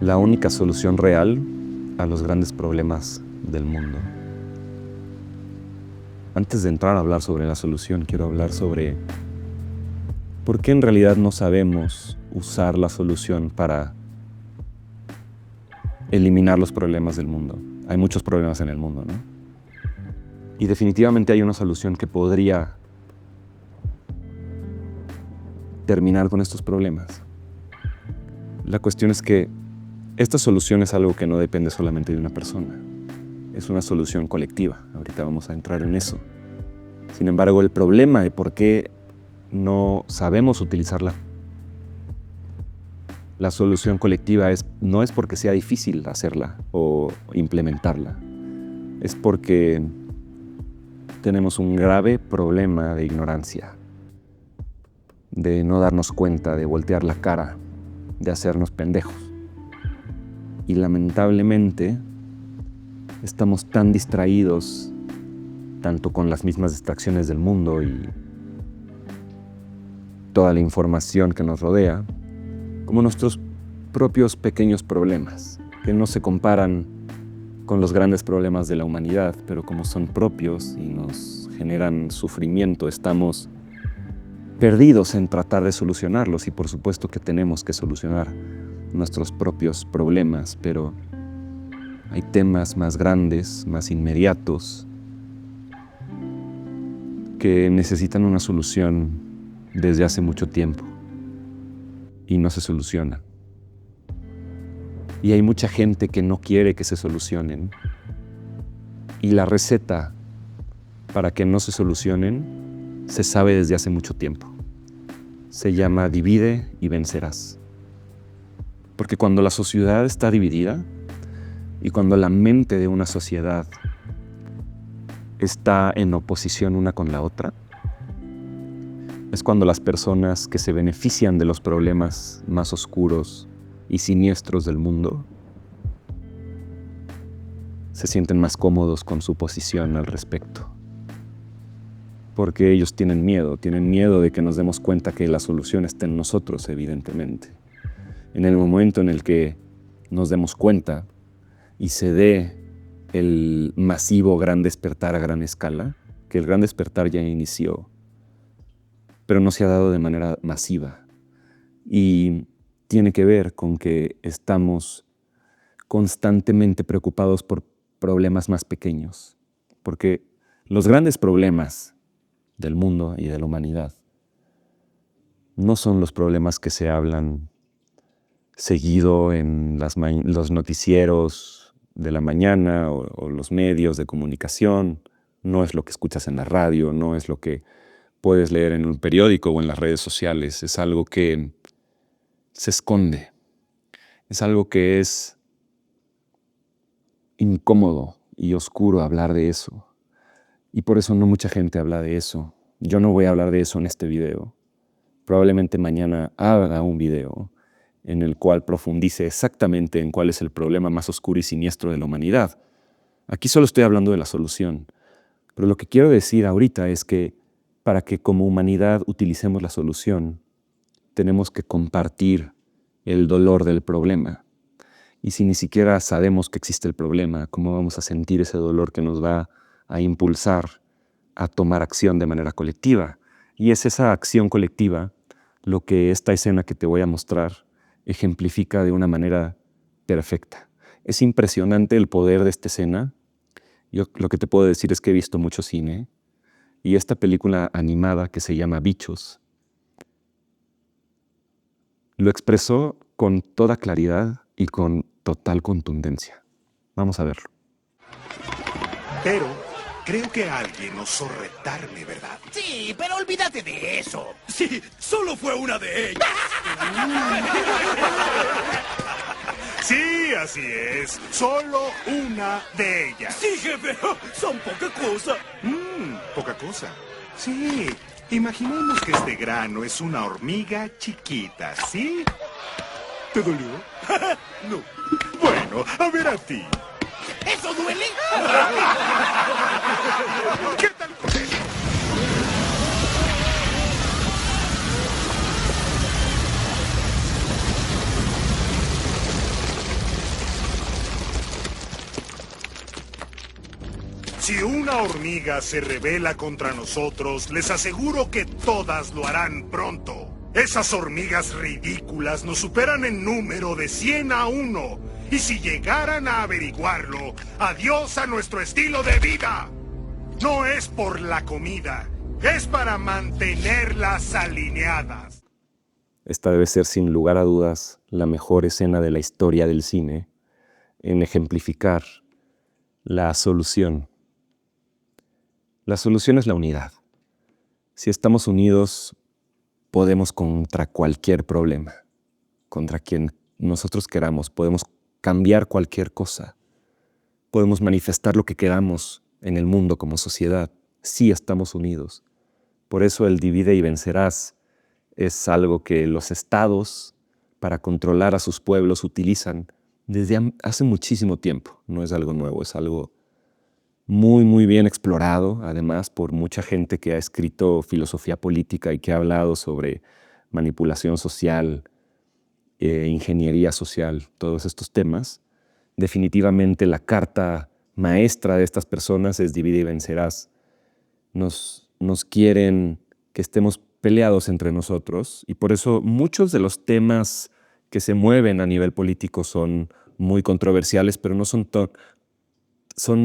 la única solución real a los grandes problemas del mundo. Antes de entrar a hablar sobre la solución, quiero hablar sobre por qué en realidad no sabemos usar la solución para eliminar los problemas del mundo. Hay muchos problemas en el mundo, ¿no? Y definitivamente hay una solución que podría terminar con estos problemas. La cuestión es que esta solución es algo que no depende solamente de una persona. Es una solución colectiva. Ahorita vamos a entrar en eso. Sin embargo, el problema de por qué no sabemos utilizarla, la solución colectiva no es porque sea difícil hacerla o implementarla. Es porque tenemos un grave problema de ignorancia, de no darnos cuenta, de voltear la cara, de hacernos pendejos. Y lamentablemente estamos tan distraídos, tanto con las mismas distracciones del mundo y toda la información que nos rodea, como nuestros propios pequeños problemas, que no se comparan con los grandes problemas de la humanidad, pero como son propios y nos generan sufrimiento, estamos perdidos en tratar de solucionarlos. Y por supuesto que tenemos que solucionar nuestros propios problemas, pero hay temas más grandes, más inmediatos, que necesitan una solución desde hace mucho tiempo y no se solucionan. Y hay mucha gente que no quiere que se solucionen. Y la receta para que no se solucionen se sabe desde hace mucho tiempo. Se llama divide y vencerás. Porque cuando la sociedad está dividida y cuando la mente de una sociedad está en oposición una con la otra, es cuando las personas que se benefician de los problemas más oscuros y siniestros del mundo se sienten más cómodos con su posición al respecto. Porque ellos tienen miedo de que nos demos cuenta que la solución está en nosotros, evidentemente. En el momento en el que nos demos cuenta y se dé el masivo gran despertar a gran escala, que el gran despertar ya inició, pero no se ha dado de manera masiva. Y tiene que ver con que estamos constantemente preocupados por problemas más pequeños, porque los grandes problemas del mundo y de la humanidad no son los problemas que se hablan seguido en los noticieros de la mañana o los medios de comunicación, no es lo que escuchas en la radio, no es lo que puedes leer en un periódico o en las redes sociales, es algo que se esconde, es algo que es incómodo y oscuro hablar de eso. Y por eso no mucha gente habla de eso. Yo no voy a hablar de eso en este video. Probablemente mañana haga un video en el cual profundice exactamente en cuál es el problema más oscuro y siniestro de la humanidad. Aquí solo estoy hablando de la solución. Pero lo que quiero decir ahorita es que para que como humanidad utilicemos la solución, tenemos que compartir el dolor del problema. Y si ni siquiera sabemos que existe el problema, ¿cómo vamos a sentir ese dolor que nos va a impulsar a tomar acción de manera colectiva? Y es esa acción colectiva lo que esta escena que te voy a mostrar ejemplifica de una manera perfecta. Es impresionante el poder de esta escena. Yo lo que te puedo decir es que he visto mucho cine y esta película animada que se llama Bichos lo expresó con toda claridad y con total contundencia. Vamos a verlo. Pero creo que alguien osó retarme, ¿verdad? Sí, pero olvídate de eso. Sí, solo fue una de ellas. Sí, así es. Solo una de ellas. Sí, jefe, son poca cosa. Poca cosa. Sí, imaginemos que este grano es una hormiga chiquita, ¿sí? ¿Te dolió? No. Bueno, a ver a ti. ¿Eso duele? ¿Qué tal con eso? hormiga se rebela contra nosotros, les aseguro que todas lo harán pronto. Esas hormigas ridículas nos superan en número de 100 a 1. Y si llegaran a averiguarlo, adiós a nuestro estilo de vida. No es por la comida, es para mantenerlas alineadas. Esta debe ser, sin lugar a dudas, la mejor escena de la historia del cine en ejemplificar la solución. La solución es la unidad. Si estamos unidos, podemos contra cualquier problema, contra quien nosotros queramos, podemos cambiar cualquier cosa, podemos manifestar lo que queramos en el mundo como sociedad, si estamos unidos. Por eso el divide y vencerás es algo que los estados, para controlar a sus pueblos, utilizan desde hace muchísimo tiempo. No es algo nuevo, es algo muy, muy bien explorado, además, por mucha gente que ha escrito filosofía política y que ha hablado sobre manipulación social, ingeniería social, todos estos temas. Definitivamente la carta maestra de estas personas es divide y vencerás. Nos quieren que estemos peleados entre nosotros y por eso muchos de los temas que se mueven a nivel político son muy controversiales, pero no son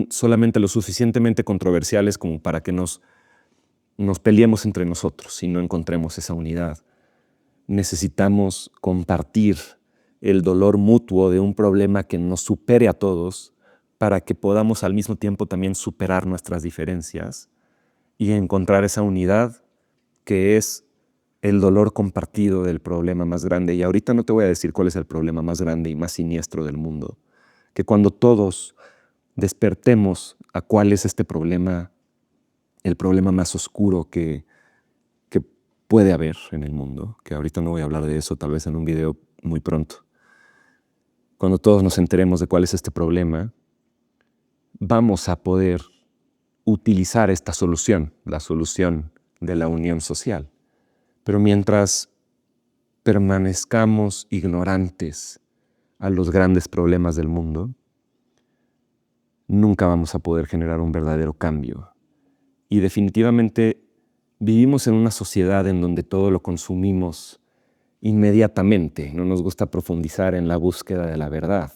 solamente lo suficientemente controversiales como para que nos peleemos entre nosotros y no encontremos esa unidad. Necesitamos compartir el dolor mutuo de un problema que nos supere a todos para que podamos al mismo tiempo también superar nuestras diferencias y encontrar esa unidad que es el dolor compartido del problema más grande. Y ahorita no te voy a decir cuál es el problema más grande y más siniestro del mundo, que cuando todos despertemos a cuál es este problema, el problema más oscuro que puede haber en el mundo, que ahorita no voy a hablar de eso, tal vez en un video muy pronto. Cuando todos nos enteremos de cuál es este problema, vamos a poder utilizar esta solución, la solución de la unión social. Pero mientras permanezcamos ignorantes a los grandes problemas del mundo, nunca vamos a poder generar un verdadero cambio. Y definitivamente vivimos en una sociedad en donde todo lo consumimos inmediatamente. No nos gusta profundizar en la búsqueda de la verdad.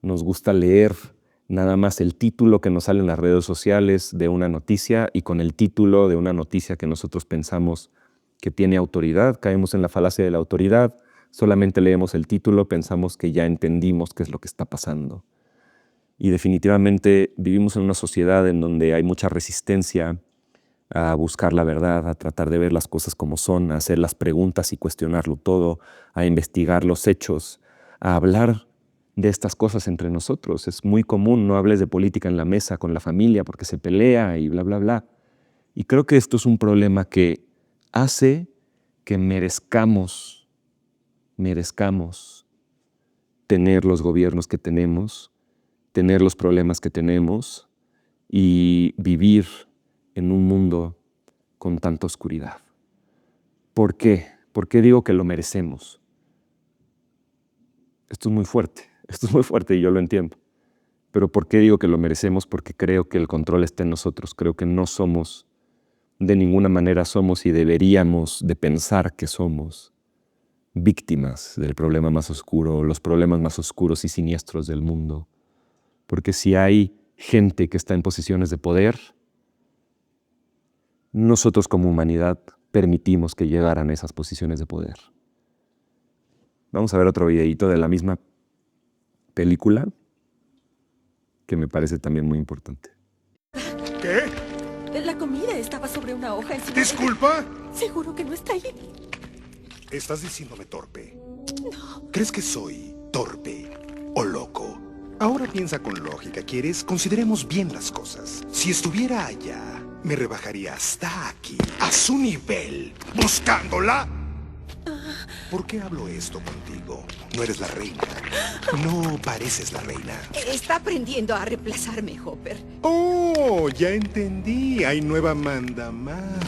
Nos gusta leer nada más el título que nos sale en las redes sociales de una noticia y con el título de una noticia que nosotros pensamos que tiene autoridad, caemos en la falacia de la autoridad, solamente leemos el título, pensamos que ya entendimos qué es lo que está pasando. Y definitivamente vivimos en una sociedad en donde hay mucha resistencia a buscar la verdad, a tratar de ver las cosas como son, a hacer las preguntas y cuestionarlo todo, a investigar los hechos, a hablar de estas cosas entre nosotros. Es muy común, no hables de política en la mesa con la familia porque se pelea y bla, bla, bla. Y creo que esto es un problema que hace que merezcamos tener los gobiernos que tenemos, tener los problemas que tenemos y vivir en un mundo con tanta oscuridad. ¿Por qué? ¿Por qué digo que lo merecemos? Esto es muy fuerte y yo lo entiendo. Pero ¿por qué digo que lo merecemos? Porque creo que el control está en nosotros. Creo que no somos, de ninguna manera somos y deberíamos de pensar que somos víctimas del problema más oscuro, los problemas más oscuros y siniestros del mundo. Porque si hay gente que está en posiciones de poder, nosotros como humanidad permitimos que llegaran a esas posiciones de poder. Vamos a ver otro videíto de la misma película que me parece también muy importante. ¿Qué? La comida estaba sobre una hoja encima. ¿Disculpa? Seguro que no está ahí. ¿Estás diciéndome torpe? No. ¿Crees que soy torpe o loco? Ahora piensa con lógica, ¿quieres? Consideremos bien las cosas. Si estuviera allá, me rebajaría hasta aquí, a su nivel, buscándola. ¿Por qué hablo esto contigo? No eres la reina. No pareces la reina. Está aprendiendo a reemplazarme, Hopper. Oh, ya entendí. Hay nueva manda más.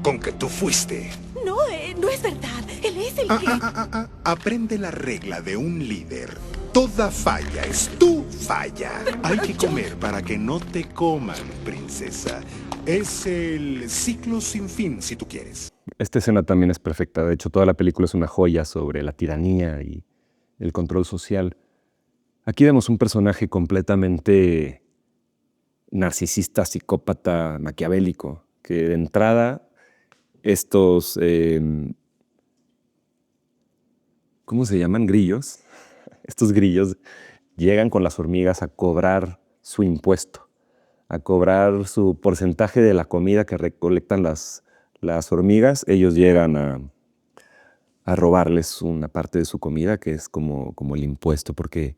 Con que tú fuiste. No, no es verdad. Él es el que... Aprende la regla de un líder. Toda falla es tu falla. Hay que comer para que no te coman, princesa. Es el ciclo sin fin, si tú quieres. Esta escena también es perfecta. De hecho, toda la película es una joya sobre la tiranía y el control social. Aquí vemos un personaje completamente narcisista, psicópata, maquiavélico, que de entrada estos, ¿cómo se llaman? Grillos. Estos grillos llegan con las hormigas a cobrar su impuesto, a cobrar su porcentaje de la comida que recolectan las hormigas. Ellos llegan a robarles una parte de su comida, que es como el impuesto, porque,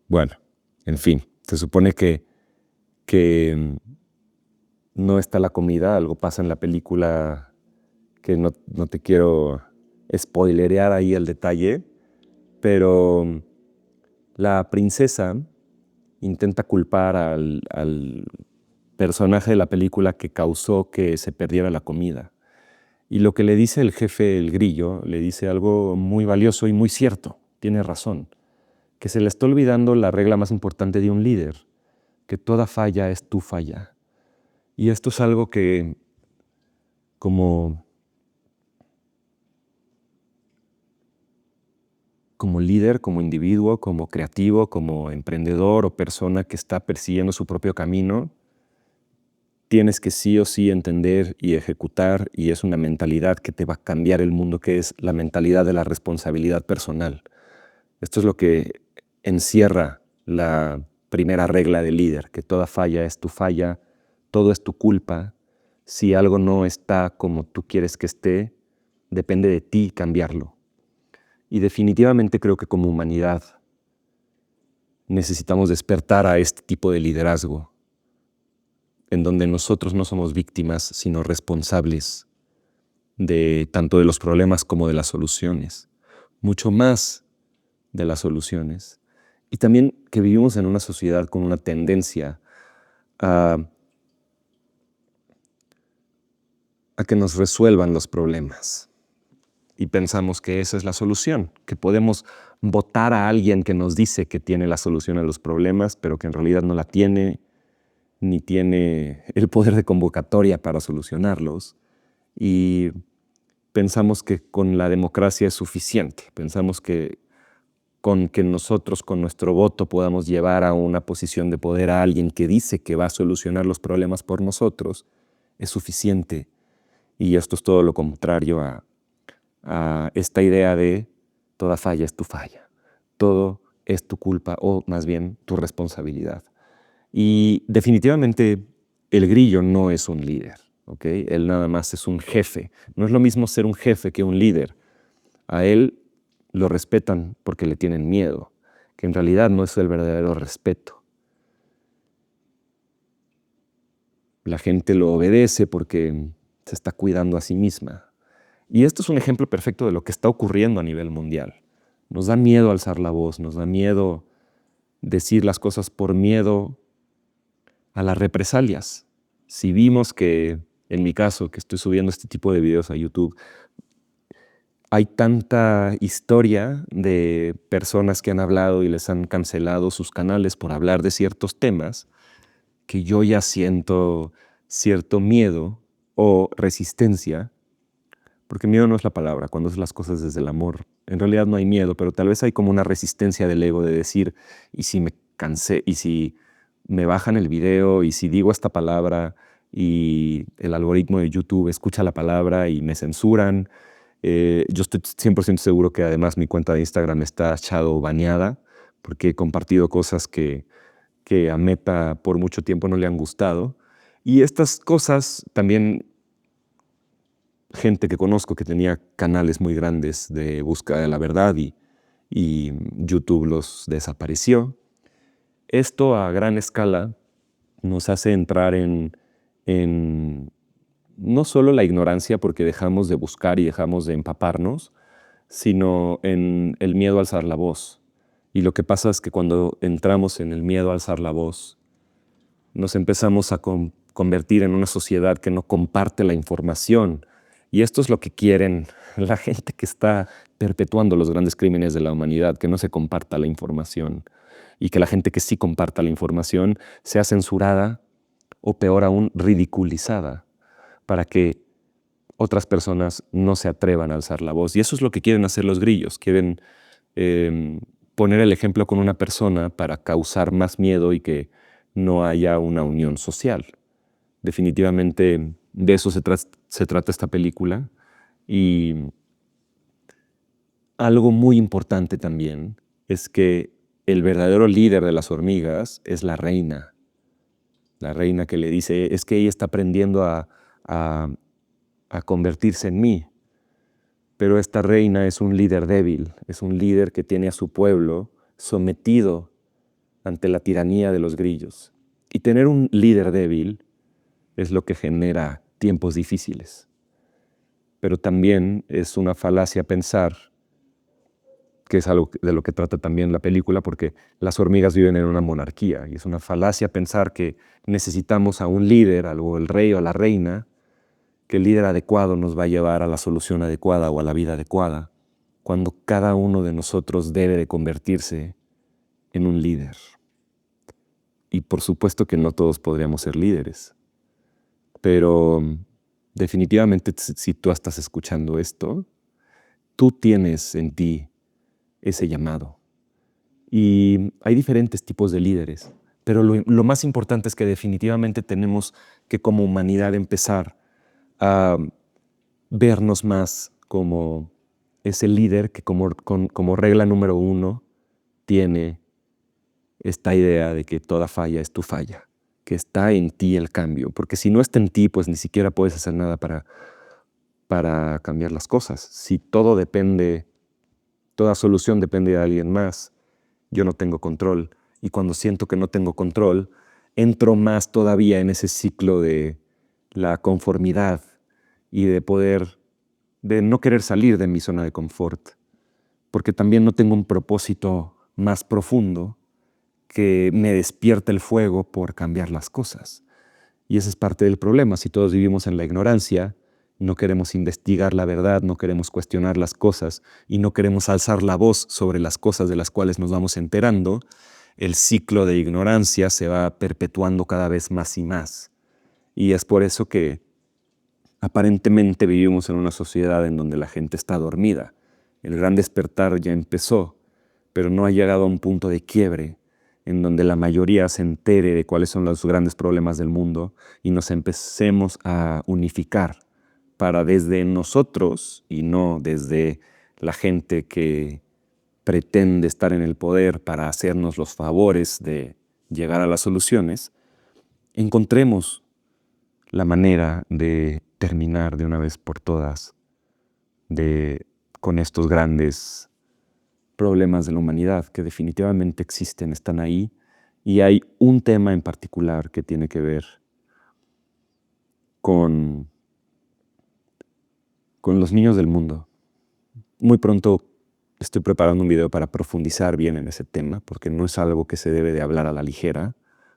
bueno, en fin, se supone que no está la comida. Algo pasa en la película que no te quiero spoilerear ahí el detalle, pero la princesa intenta culpar al personaje de la película que causó que se perdiera la comida. Y lo que le dice el jefe, el grillo, le dice algo muy valioso y muy cierto. Tiene razón. Que se le está olvidando la regla más importante de un líder, que toda falla es tu falla. Y esto es algo que, como líder, como individuo, como creativo, como emprendedor o persona que está persiguiendo su propio camino, tienes que sí o sí entender y ejecutar, y es una mentalidad que te va a cambiar el mundo, que es la mentalidad de la responsabilidad personal. Esto es lo que encierra la primera regla del líder, que toda falla es tu falla, todo es tu culpa. Si algo no está como tú quieres que esté, depende de ti cambiarlo. Y definitivamente creo que como humanidad necesitamos despertar a este tipo de liderazgo, en donde nosotros no somos víctimas, sino responsables de tanto de los problemas como de las soluciones, mucho más de las soluciones. Y también que vivimos en una sociedad con una tendencia a que nos resuelvan los problemas. Y pensamos que esa es la solución, que podemos votar a alguien que nos dice que tiene la solución a los problemas, pero que en realidad no la tiene, ni tiene el poder de convocatoria para solucionarlos. Y pensamos que con la democracia es suficiente. Pensamos que con que nosotros, con nuestro voto, podamos llevar a una posición de poder a alguien que dice que va a solucionar los problemas por nosotros, es suficiente. Y esto es todo lo contrario a esta idea de toda falla es tu falla, todo es tu culpa o más bien tu responsabilidad. Y definitivamente el grillo no es un líder, ¿ok? Él nada más es un jefe. No es lo mismo ser un jefe que un líder. A él lo respetan porque le tienen miedo, que en realidad no es el verdadero respeto. La gente lo obedece porque se está cuidando a sí misma. Y esto es un ejemplo perfecto de lo que está ocurriendo a nivel mundial. Nos da miedo alzar la voz, nos da miedo decir las cosas por miedo a las represalias. Si vimos que, en mi caso, que estoy subiendo este tipo de videos a YouTube, hay tanta historia de personas que han hablado y les han cancelado sus canales por hablar de ciertos temas, que yo ya siento cierto miedo o resistencia. Porque miedo no es la palabra, cuando haces las cosas desde el amor. En realidad no hay miedo, pero tal vez hay como una resistencia del ego de decir, ¿y si me cansé? ¿Y si me bajan el video? ¿Y si digo esta palabra? Y el algoritmo de YouTube escucha la palabra y me censuran. Yo estoy 100% seguro que además mi cuenta de Instagram está shadow baneada, porque he compartido cosas que a Meta por mucho tiempo no le han gustado. Y estas cosas también, gente que conozco que tenía canales muy grandes de búsqueda de la verdad y YouTube los desapareció. Esto a gran escala nos hace entrar en no solo la ignorancia porque dejamos de buscar y dejamos de empaparnos, sino en el miedo a alzar la voz. Y lo que pasa es que cuando entramos en el miedo a alzar la voz, nos empezamos a convertir en una sociedad que no comparte la información, Y esto es lo que quieren la gente que está perpetuando los grandes crímenes de la humanidad, que no se comparta la información y que la gente que sí comparta la información sea censurada o peor aún, ridiculizada para que otras personas no se atrevan a alzar la voz. Y eso es lo que quieren hacer los grillos. Quieren poner el ejemplo con una persona para causar más miedo y que no haya una unión social. Definitivamente de eso se trata esta película. Y algo muy importante también es que el verdadero líder de las hormigas es la reina. La reina que le dice, es que ella está aprendiendo a convertirse en mí. Pero esta reina es un líder débil, es un líder que tiene a su pueblo sometido ante la tiranía de los grillos. Y tener un líder débil es lo que genera tiempos difíciles. Pero también es una falacia pensar, que es algo de lo que trata también la película, porque las hormigas viven en una monarquía, y es una falacia pensar que necesitamos a un líder, algo el rey o la reina, que el líder adecuado nos va a llevar a la solución adecuada o a la vida adecuada, cuando cada uno de nosotros debe de convertirse en un líder. Y por supuesto que no todos podríamos ser líderes, pero definitivamente si tú estás escuchando esto, tú tienes en ti ese llamado. Y hay diferentes tipos de líderes, pero lo más importante es que definitivamente tenemos que como humanidad empezar a vernos más como ese líder que como regla número 1 tiene esta idea de que toda falla es tu falla, que está en ti el cambio, porque si no está en ti, pues ni siquiera puedes hacer nada para cambiar las cosas. Si toda solución depende de alguien más, yo no tengo control. Y cuando siento que no tengo control, entro más todavía en ese ciclo de la conformidad y de no querer salir de mi zona de confort, porque también no tengo un propósito más profundo que me despierta el fuego por cambiar las cosas. Y ese es parte del problema. Si todos vivimos en la ignorancia, no queremos investigar la verdad, no queremos cuestionar las cosas y no queremos alzar la voz sobre las cosas de las cuales nos vamos enterando, el ciclo de ignorancia se va perpetuando cada vez más y más. Y es por eso que aparentemente vivimos en una sociedad en donde la gente está dormida. El gran despertar ya empezó, pero no ha llegado a un punto de quiebre en donde la mayoría se entere de cuáles son los grandes problemas del mundo y nos empecemos a unificar para desde nosotros y no desde la gente que pretende estar en el poder para hacernos los favores de llegar a las soluciones, encontremos la manera de terminar de una vez por todas con estos grandes problemas de la humanidad que definitivamente existen, están ahí, y hay un tema en particular que tiene que ver con los niños del mundo. Muy pronto estoy preparando un video para profundizar bien en ese tema, porque no es algo que se debe de hablar a la ligera,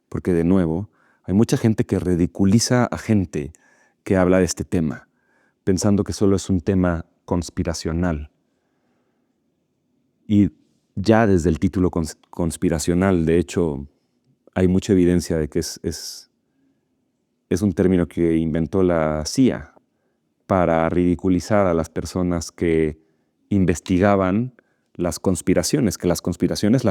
porque de nuevo, hay mucha gente que ridiculiza a gente que habla de este tema, pensando que solo es un tema conspiracional. Y ya desde el título conspiracional, de hecho, hay mucha evidencia de que es un término que inventó la CIA para ridiculizar a las personas que investigaban las conspiraciones, que las conspiraciones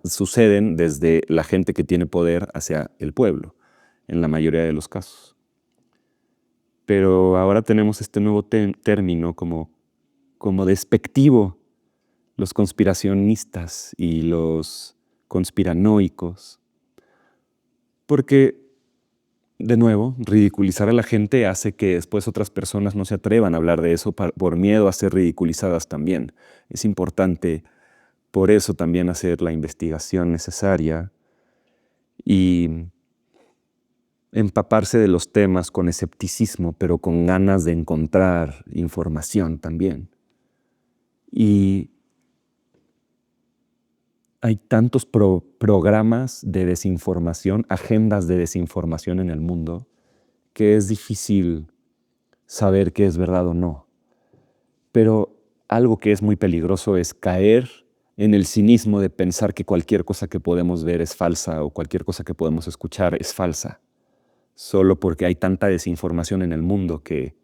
suceden desde la gente que tiene poder hacia el pueblo, en la mayoría de los casos. Pero ahora tenemos este nuevo término como despectivo, los conspiracionistas y los conspiranoicos, porque, de nuevo, ridiculizar a la gente hace que después otras personas no se atrevan a hablar de eso por miedo a ser ridiculizadas también. Es importante, por eso, también hacer la investigación necesaria y empaparse de los temas con escepticismo, pero con ganas de encontrar información también. Y hay tantos programas de desinformación, agendas de desinformación en el mundo, que es difícil saber qué es verdad o no. Pero algo que es muy peligroso es caer en el cinismo de pensar que cualquier cosa que podemos ver es falsa o cualquier cosa que podemos escuchar es falsa, solo porque hay tanta desinformación en el mundo que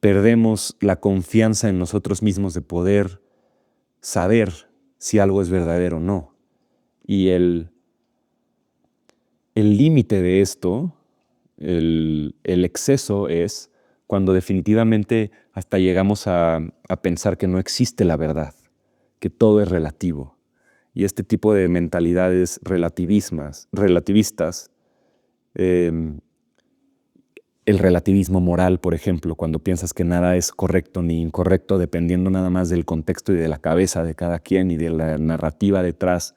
perdemos la confianza en nosotros mismos de poder saber si algo es verdadero o no. Y el límite de esto, el exceso es cuando definitivamente hasta llegamos a pensar que no existe la verdad, que todo es relativo. Y este tipo de mentalidades relativistas, el relativismo moral, por ejemplo, cuando piensas que nada es correcto ni incorrecto, dependiendo nada más del contexto y de la cabeza de cada quien y de la narrativa detrás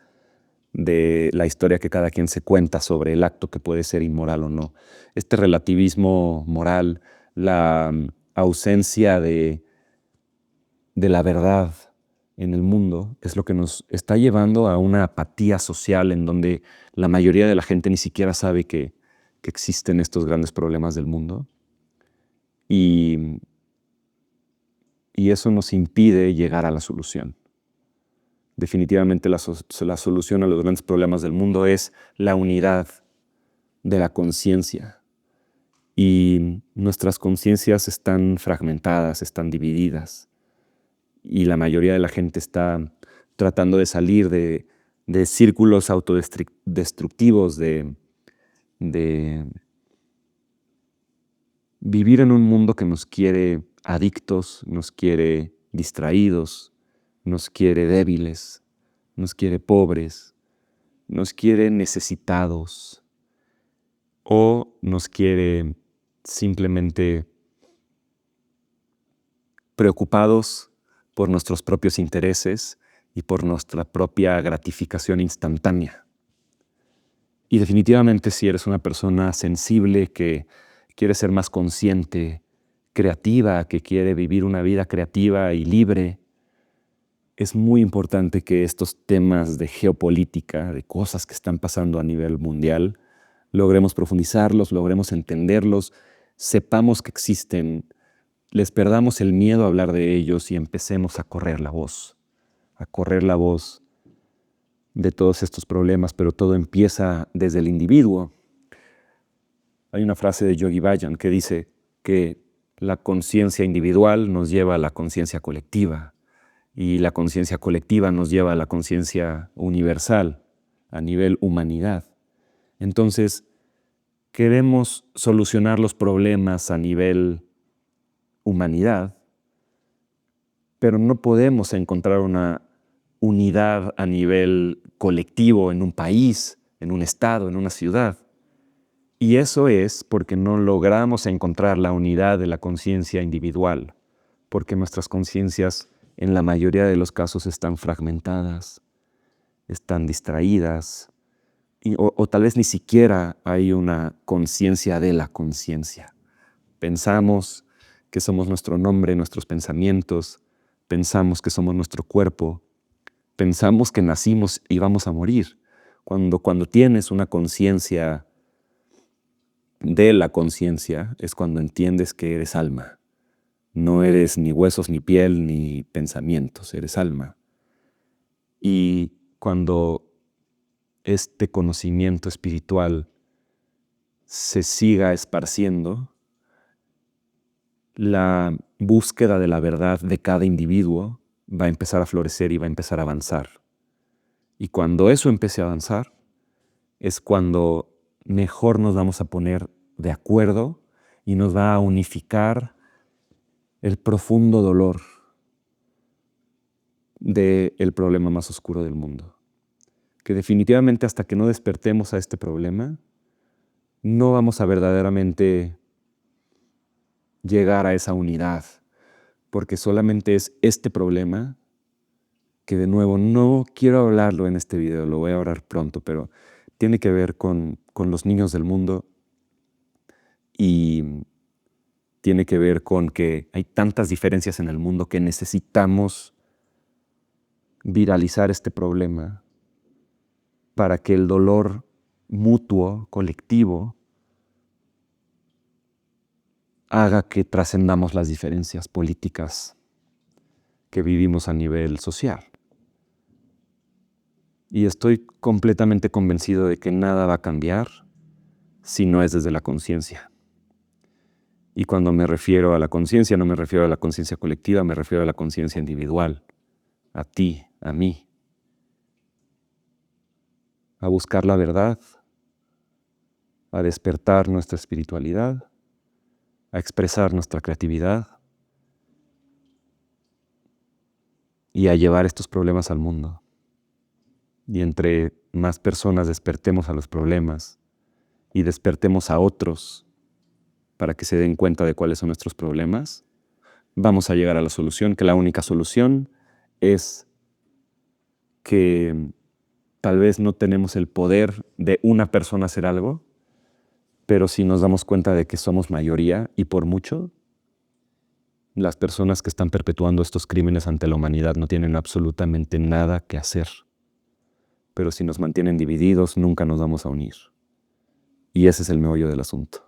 de la historia que cada quien se cuenta sobre el acto que puede ser inmoral o no. Este relativismo moral, la ausencia de la verdad en el mundo, es lo que nos está llevando a una apatía social en donde la mayoría de la gente ni siquiera sabe que existen estos grandes problemas del mundo. Y eso nos impide llegar a la solución. Definitivamente la solución a los grandes problemas del mundo es la unidad de la conciencia. Y nuestras conciencias están fragmentadas, están divididas. Y la mayoría de la gente está tratando de salir de círculos autodestructivos, de vivir en un mundo que nos quiere adictos, nos quiere distraídos, nos quiere débiles, nos quiere pobres, nos quiere necesitados o nos quiere simplemente preocupados por nuestros propios intereses y por nuestra propia gratificación instantánea. Y definitivamente si eres una persona sensible que quiere ser más consciente, creativa, que quiere vivir una vida creativa y libre, es muy importante que estos temas de geopolítica, de cosas que están pasando a nivel mundial, logremos profundizarlos, logremos entenderlos, sepamos que existen, les perdamos el miedo a hablar de ellos y empecemos a correr la voz de todos estos problemas, pero todo empieza desde el individuo. Hay una frase de Yogi Bhajan que dice que la conciencia individual nos lleva a la conciencia colectiva y la conciencia colectiva nos lleva a la conciencia universal, a nivel humanidad. Entonces, queremos solucionar los problemas a nivel humanidad, pero no podemos encontrar una unidad a nivel colectivo en un país, en un estado, en una ciudad. Y eso es porque no logramos encontrar la unidad de la conciencia individual, porque nuestras conciencias en la mayoría de los casos están fragmentadas, están distraídas, o tal vez ni siquiera hay una conciencia de la conciencia. Pensamos que somos nuestro nombre, nuestros pensamientos, pensamos que somos nuestro cuerpo, pensamos que nacimos y vamos a morir. Cuando tienes una conciencia de la conciencia es cuando entiendes que eres alma. No eres ni huesos, ni piel, ni pensamientos, eres alma. Y cuando este conocimiento espiritual se siga esparciendo, la búsqueda de la verdad de cada individuo va a empezar a florecer y va a empezar a avanzar. Y cuando eso empiece a avanzar, es cuando mejor nos vamos a poner de acuerdo y nos va a unificar el profundo dolor del problema más oscuro del mundo. Que definitivamente hasta que no despertemos a este problema, no vamos a verdaderamente llegar a esa unidad, porque solamente es este problema que, de nuevo, no quiero hablarlo en este video, lo voy a hablar pronto, pero tiene que ver con los niños del mundo y tiene que ver con que hay tantas diferencias en el mundo que necesitamos viralizar este problema para que el dolor mutuo, colectivo, haga que trascendamos las diferencias políticas que vivimos a nivel social. Y estoy completamente convencido de que nada va a cambiar si no es desde la conciencia. Y cuando me refiero a la conciencia, no me refiero a la conciencia colectiva, me refiero a la conciencia individual, a ti, a mí. A buscar la verdad, a despertar nuestra espiritualidad, a expresar nuestra creatividad y a llevar estos problemas al mundo. Y entre más personas despertemos a los problemas y despertemos a otros para que se den cuenta de cuáles son nuestros problemas, vamos a llegar a la solución, que la única solución es que tal vez no tenemos el poder de una persona hacer algo, pero si nos damos cuenta de que somos mayoría y por mucho, las personas que están perpetuando estos crímenes ante la humanidad no tienen absolutamente nada que hacer. Pero si nos mantienen divididos, nunca nos vamos a unir. Y ese es el meollo del asunto.